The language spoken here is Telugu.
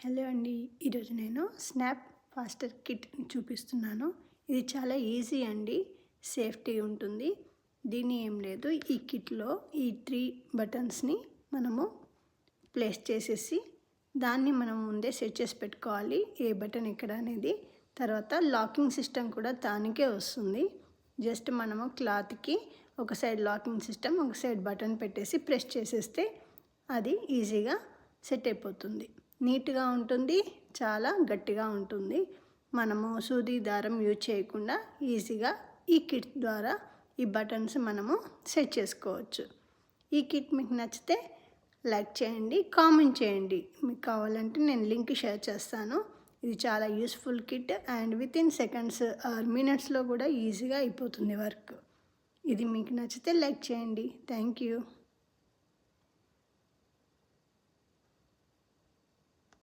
హలో అండి, ఈరోజు నేను స్నాప్ ఫాస్టర్ కిట్ చూపిస్తున్నాను. ఇది చాలా ఈజీ అండి, సేఫ్టీ ఉంటుంది. దీని ఏం లేదు, ఈ కిట్లో ఈ 3 బటన్స్ని మనము ప్లేస్ చేసేసి దాన్ని మనం ముందే సెట్ చేసి పెట్టుకోవాలి, ఏ బటన్ ఎక్కడ అనేది. తర్వాత లాకింగ్ సిస్టమ్ కూడా దానికే వస్తుంది. జస్ట్ మనము క్లాత్కి ఒక సైడ్ లాకింగ్ సిస్టమ్, ఒక సైడ్ బటన్ పెట్టేసి ప్రెస్ చేసేస్తే అది ఈజీగా సెట్ అయిపోతుంది. నీట్గా ఉంటుంది, చాలా గట్టిగా ఉంటుంది. మనము సూది దారం యూజ్ చేయకుండా ఈజీగా ఈ కిట్ ద్వారా ఈ బటన్స్ మనము సెట్ చేసుకోవచ్చు. ఈ కిట్ మీకు నచ్చితే లైక్ చేయండి, కామెంట్ చేయండి. మీకు కావాలంటే నేను లింక్ షేర్ చేస్తాను. ఇది చాలా useful kit and within seconds are మినిట్స్లో కూడా ఈజీగా అయిపోతుంది వర్క్. ఇది మీకు నచ్చితే లైక్ చేయండి. Thank you.